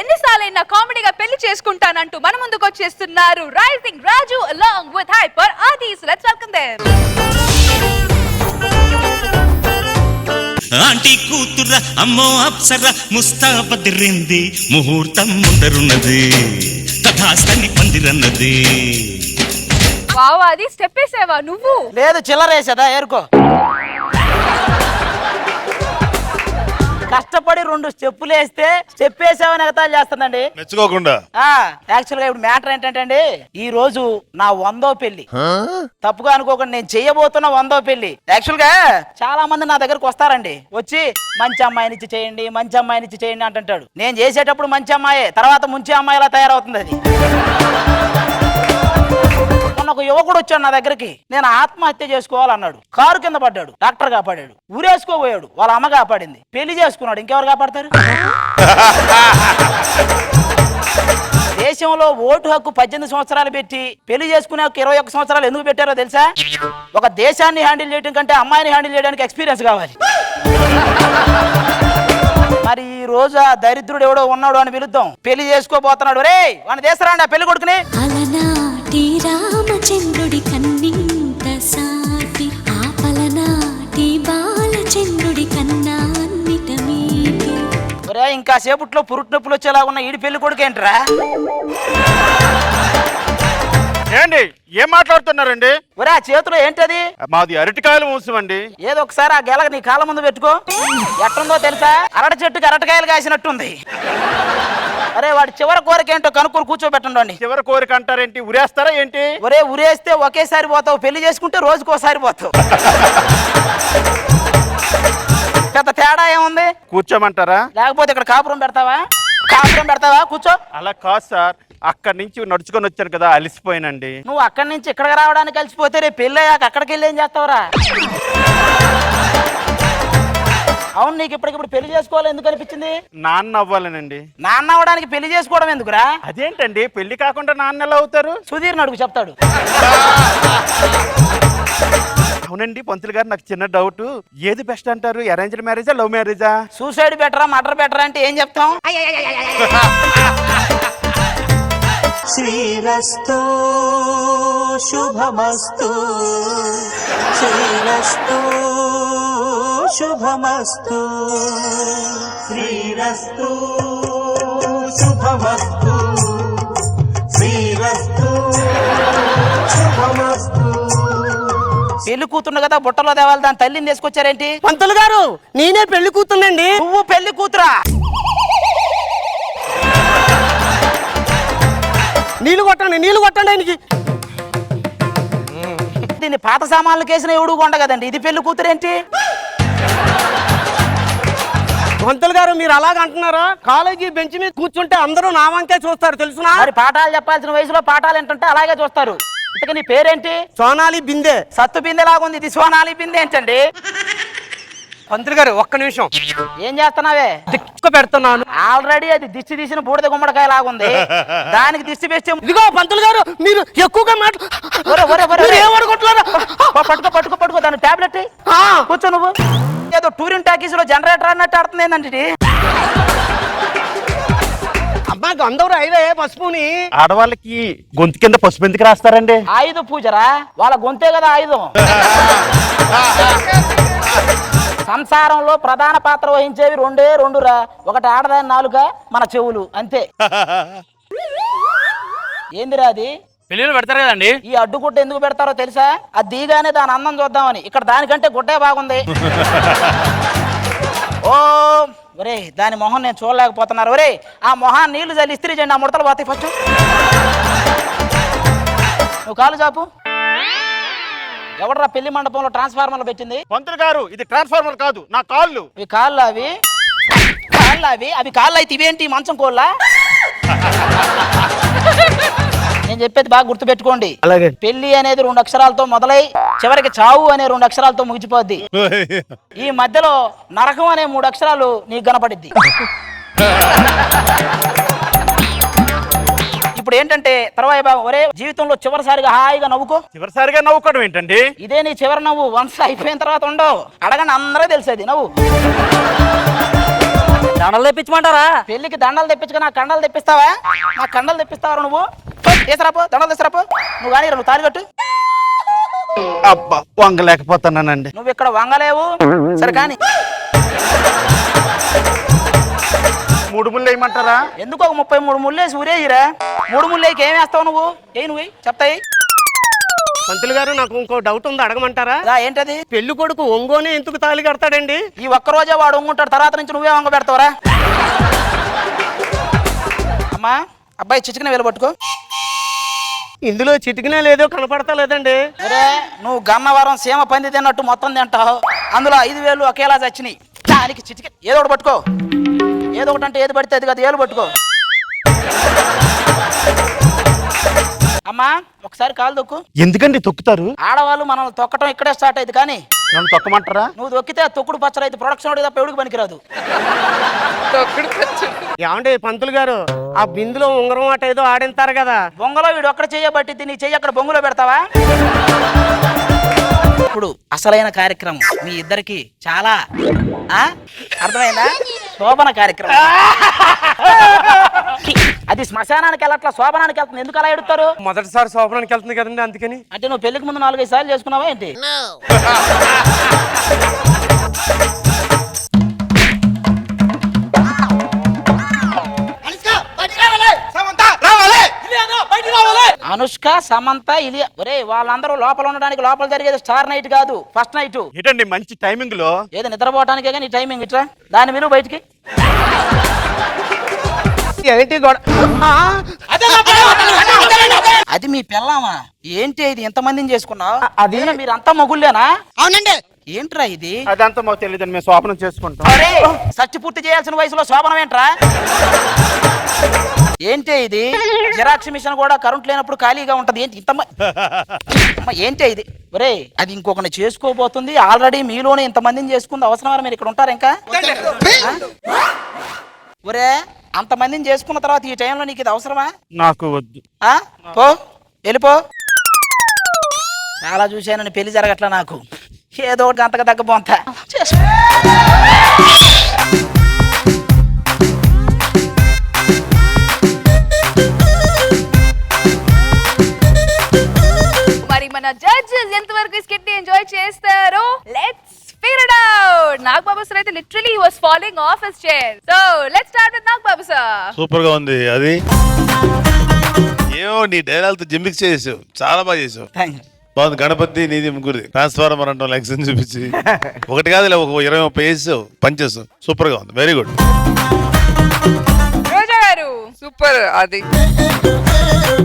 ఎన్నిసార్లైనా కామెడీగా పెళ్లి చేసుకుంటానంటూ మన ముందుకు వచ్చేస్తున్నారు rising Raju along with hyper Adi. So let's welcome them. Aunty కూతుర అమ్మో అప్సర ముస్తాబదిరింది ముహూర్తం ముందరున్నది తథాస్తని పందిరన్నది. వావ్ అది స్టెప్ వేసావా నువ్వు? లేదు చిల్లరేసేదా ఏరుకో. కష్టపడి 2 స్టెప్పులు వేస్తే స్టెప్ వేసామని ఎగతాలు చేస్తుందండి మెచ్చుకోకుండా. యాక్చువల్ గా ఇప్పుడు మ్యాటర్ ఏంటంటే ఈ రోజు నా 100వ పెళ్లి. తప్పుగా అనుకోకుండా నేను చెయ్యబోతున్న 100వ పెళ్లి. యాక్చువల్ గా చాలా మంది నా దగ్గరకు వస్తారండి, వచ్చి మంచి అమ్మాయినిచ్చి చేయండి మంచి అమ్మాయినిచ్చి చేయండి అంటుంటాడు. నేను చేసేటప్పుడు మంచి అమ్మాయే, తర్వాత ముంచి అమ్మాయిలా తయారవుతుంది అది. ఒక యువకుడు వచ్చాడు నా దగ్గరికి, నేను ఆత్మహత్య చేసుకోవాలన్నాడు. కారు కింద పడ్డాడు, డాక్టర్ కాపాడాడు. ఊరేసుకోబోయాడు, వాళ్ళ అమ్మ కాపాడింది. పెళ్లి చేసుకున్నాడు, ఇంకెవరు కాపాడతారు? దేశంలో ఓటు హక్కు 18 సంవత్సరాలు పెట్టి పెళ్లి చేసుకునే 21 సంవత్సరాలు ఎందుకు పెట్టారో తెలుసా? ఒక దేశాన్ని హ్యాండిల్ చేయడం కంటే అమ్మాయిని హ్యాండిల్ చేయడానికి ఎక్స్పీరియన్స్ కావాలి. మరి ఈ రోజు ఆ దరిద్రుడు ఎవడో ఉన్నాడు అని పిలుద్దాం. పెళ్లి చేసుకోబోతున్నాడు. రే వాని దేశరాండి ఆ పెళ్లి కొడుకుని. రామచంద్రుడి కన్నింత సాటి ఆపలనాటి బాలచంద్రుడి కన్నా అన్నిట మీటి. ఒరే ఇంకా సేపట్లో పురుటి నొప్పులు వచ్చేలా ఉన్న ఈడి పెళ్లి కొడుకు ఏంట్రా? ఏండి ఏం మాట్లాడుతున్నారండి? ఒరే ఆ చేతిలో ఏంటది? మాది అరటికాయలు మూసమండి. ఏదో ఒకసారి ఆ గెలగ నీ కాళ్ళ ముందు పెట్టుకో. ఎట్టుందో తెలుసా? అరటి చెట్టుకి అరటికాయలు కాసినట్టుంది. అరే వాడి చివరి కోరిక ఏంటో కనుక్కొని కూర్చోబెట్టండి. చివరి కోరిక అంటారేంటి? ఉరేస్తారా ఏంటి? ఒరే ఉరేస్తే ఒకేసారి పోతావు, పెళ్లి చేసుకుంటే రోజుకోసారి పోతావు. పెద్ద తేడా ఏముంది? కూర్చోమంటారా? లేకపోతే ఇక్కడ కాపురం పెడతావా? కాపురం పెడతావా? కూర్చో. అలా కాదు సార్, అక్కడి నుంచి నడుచుకొని వచ్చాను కదా, అలిసిపోయినండి. నువ్వు అక్కడి నుంచి ఇక్కడికి రావడానికి కలిసిపోతే రేపు పెళ్ళి అయ్యాక అక్కడికి వెళ్ళి ఏం చేస్తావురా? అవును, నీకు ఇప్పటికిప్పుడు పెళ్లి చేసుకోవాలి ఎందుకు అనిపించింది? నాన్న అవ్వాలనండి. నాన్న అవ్వడానికి పెళ్లి చేసుకోవడం ఎందుకురా? అదేంటండి, పెళ్లి కాకుండా నాన్న ఎలా అవుతారు? సుధీర్ అడుగు చెప్తాడు. అవునండి పంతులు గారు, నాకు చిన్న డౌట్. ఏది బెస్ట్ అంటారు, అరేంజ్డ్ మ్యారేజా లవ్ మ్యారేజా? సూసైడ్ బెటరా మర్డర్ బెటరా అంటే ఏం చెప్తాం? శ్రీరస్తు శుభమస్తు శ్రీరస్తు శుభమస్తు శ్రీరస్తు శుభమస్తు శ్రీరస్తు శుభమస్తు. పెళ్లి కూతురు కదా బుట్టలో దేవాలి, దాని తల్లిని తీసుకొచ్చారేంటి? పంతులు గారు నేనే పెళ్లి కూతుర్నండి. నువ్వు పెళ్లి కూతురా? నీళ్లు కొట్టండి ఆయనకి. దీన్ని పాత సామాన్లు కేసిన ఎవడు కొండ కదండి, ఇది పెళ్లి కూతురేంటి? పంతులు గారు మీరు అలాగ అంటున్నారా? కాలేజీ బెంచ్ మీద కూర్చుంటే అందరూ నా వంకే చూస్తారు తెలుసునా? మరి పాఠాలు చెప్పాల్సిన వయసులో పాఠాలు ఏంటంటే అలాగే చూస్తారు. ఇంతకీ నీ పేరేంటి? సోనాలి బిందె. సత్తు బిందె లాగుంది, ఇది సోనాలి బిందె ఏంటండి? పంతులు గారు ఒక్క నిమిషం. ఏం చేస్తున్నావే? దిక్కు పెడుతున్నాను. ఆల్రెడీ అది దిష్టి తీసిన బూడిద గుమ్మడికాయ లాగుంది, దానికి దిష్టి వేస్తే. ఇదిగో పంతులు గారు మీరు ఎక్కువగా పట్టుకో దాని టాబ్లెట్ కూర్చో. నువ్వు ఏదో టూరిన్ టాకీస్ లో జనరేటర్ అన్నట్టు ఆడుతుంది ఏంటంటే? అమ్మా గంధవరు అయిదే పసుపుని. ఆడవాళ్ళకి గొంతు కింద పసుపు ఎందుకు రాస్తారండి? ఆయుధ పూజరా, వాళ్ళ గొంతే కదా ఆయుధం. సంసారంలో ప్రధాన పాత్ర వహించేవి రెండే రెండురా, ఒకటి ఆడదాని నాలుక, మన చెవులు, అంతే. ఏందిరా అది? పెళ్లిలో పెడతారు కదండి. ఈ అడ్డుగుడ్డ ఎందుకు పెడతారో తెలుసా? అది దిగానే దాని అందం చూద్దామని. ఇక్కడ దానికంటే గుడ్డే బాగుంది. ఓ ఒరే దాని మొహం నేను చూడలేకపోతున్నారు. ఒరే ఆ మొహాన్ని నీళ్లు చల్లి ఇస్త్రీ చేయండి, ఆ ముడతలు పోతాయి. ఫస్ట్ నువ్వు కాలు చాపు. ఎవడరా పెళ్లి మండపంలో ట్రాన్స్ఫార్మర్లు పెట్టింది? పంతులు గారు ఇది ట్రాన్స్ఫార్మర్ కాదు, నా కాళ్ళు. అవి కాళ్ళు, అవి కాళ్ళు అయితే ఇవేంటి మంచం కోళ్ళ? నేను చెప్పేది బాగా గుర్తు పెట్టుకోండి. అలాగే. పెళ్లి అనేది 2 అక్షరాలతో మొదలై చివరికి చావు అనే 2 అక్షరాలతో ముగిసిపోద్ది. ఈ మధ్యలో నరకం అనే 3 అక్షరాలు నీకు కనపడిద్ది. ఇప్పుడు ఏంటంటే తర్వాత బాబు ఒరే జీవితంలో చివరిసారిగా హాయిగా నవ్వుకో. చివరిసారిగా నవ్వుకోవడం ఏంటండి? ఇదే నీ చివరి నవ్వు. వన్స్ అయిపోయిన తర్వాత ఉండవు, అడగండి అందరూ తెలిసేది. నవ్వు దండలు తెప్పించమంటారా? పెళ్లికి దండలు తెప్పించుకో, నా కండలు తెప్పిస్తావా? నా కండలు తెప్పిస్తావా నువ్వు? తీసురాపో, దండలు తీసురాపో. నువ్వు కానీ నువ్వు తాళి కట్టు. అబ్బా వంగలేకపోతున్నానండి. నువ్వు ఇక్కడ వంగలేవు. సరే కానీ 3 ముళ్ళు వేయమంటారా? ఎందుకు ఒక 33 ముళ్ళేసి ఊరేసిరా? 3 ముళ్ళేకి ఏం వేస్తావు నువ్వు? నువ్వు చెప్తాయి. పంతులు గారు నాకు ఇంకో డౌట్ ఉంది, అడగమంటారా? ఏంటది? పెళ్లి కొడుకు ఒంగోనే ఎందుకు తాళి కడతాడండి? ఈ ఒక్కరోజే వాడు వంగుంటాడు, తర్వాత నుంచి నువ్వే వంగ పెడతావరా? అమ్మా అబ్బాయి చిచికిన వేలు పట్టుకో. ఇందులో చిటికినా లేదో కనపడతా లేదండి. ఒరే నువ్వు గన్నవరం సీమ పంది తిన్నట్టు మొత్తం తింటావు, అందులో 5,000 ఒకేలా చచ్చినాయి. దానికి చిటికి ఏదో ఒకటి పట్టుకో. ఏదో ఒకటి అంటే ఏది పడితే అది కదా, ఏలు పట్టుకో. అమ్మా ఒకసారి కాలు తొక్కు. ఎందుకండి తొక్కుతారు? ఆడవాళ్ళు మనల్ని తొక్కటం ఇక్కడే స్టార్ట్ అయింది, కానీ నన్ను తొక్కమంటారా? నువ్వు తొక్కితే తొక్కుడు పచ్చడి అయితే ప్రొడక్షన్ తప్ప ఎవడికి పనికిరాదు. ఏమండి పంతులు గారు, ఆ బిందులో ఉంగరం ఆట ఏదో ఆడింతారు కదా, బొంగలో వీడు ఒక్కడ చేయబట్టిద్ది, నీ చెయ్యి అక్కడ బొంగులో పెడతావా? ఇప్పుడు అసలైన కార్యక్రమం మీ ఇద్దరికి చాలా అర్థమైందా? శోభన కార్యక్రమం. అది శ్మశానానికి వెళ్ళట్లా, శోభనానికి వెళ్తుంది. ఎందుకు అలా ఎడుతారు? మొదటిసారి శోభనానికి వెళ్తుంది కదండి, అందుకని. అంటే నువ్వు పెళ్లికి ముందు 4-5 సార్లు చేసుకున్నావా ఏంటి? అనుష్క, సమంత, ఇలియా. ఒరే వాళ్ళందరూ లోపల ఉండడానికి, లోపల జరిగేది స్టార్ నైట్ కాదు, ఫస్ట్ నైట్. ఏంటండి మంచి టైమింగ్ లో? ఏదో నిద్రపోవటానికే కానీ టైమింగ్ ఇట్లా. దాని విలువ బయటికి. ఏంటి అది మీ పిల్లమా? ఏంటి ఇది ఎంతమందిని చేసుకున్నావు? అది మీరంతా మొగుళ్ళేనా? అవునండి. ఏంట్రా ఇది? అదంతా మాకు తెలియదండి, మేము శోభనం చేసుకుంటాం. అరే సచ్చి పూర్తి చేయాల్సిన వయసులో శోభనం ఏంట్రా? ఏంటి ఇది? జిరాక్స్ మిషన్ కూడా కరెంట్ లేనప్పుడు ఖాళీగా ఉంటది. ఏంటి ఏంటి ఇది? ఒరే అది ఇంకొకరిని చేసుకోబోతుంది. ఆల్రెడీ మీలోనే ఇంతమందిని చేసుకుంది. అవసరమా మీరు ఇక్కడ ఉంటారు ఇంకా? ఒరే అంతమందిని చేసుకున్న తర్వాత ఈ టైంలో నీకు ఇది అవసరమా? నాకు వద్దు. పో వెళ్ళిపో. చాలా చూశాను, పెళ్లి జరగట్లా నాకు. ఏదో ఒకటి అంతగా తగ్గబోంతా. మరి మన జడ్జెస్ ఎంతవరకు ఈ స్కిట్ ని ఎంజాయ్ చేస్తారో let's figure it out. Nagababu sir అయితే literally he was following of his chair. So let's start with Nagababu sir. Super గా ఉంది. అది ఏమో నీ డైలాగ్ జిమ్మిక్స్ చేసావు, చాలా బాగా చేసావు. బాగుంది. గణపతి నీది ముగ్గురిది ట్రాన్స్ఫార్మర్ అంటాం లెక్సన్ చూపించి ఒకటి కాదు ఒక 20-30 వేసావు, పనిచేస్తావు. సూపర్ గా ఉంది, వెరీ గుడ్. రోజా గారు సూపర్. అది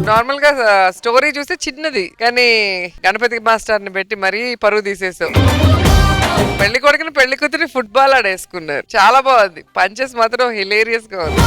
నార్మల్ గా స్టోరీ చూస్తే చిన్నది, కానీ గణపతి మాస్టర్ ని పెట్టి మరీ పరువు తీసేసావు. పెళ్లి కొడుకుని పెళ్లి కూతురి ఫుట్బాల్ ఆడేసుకున్నారు. చాలా బాగుంది. పంచెస్ మాత్రం హిలేరియస్ గా ఉంది.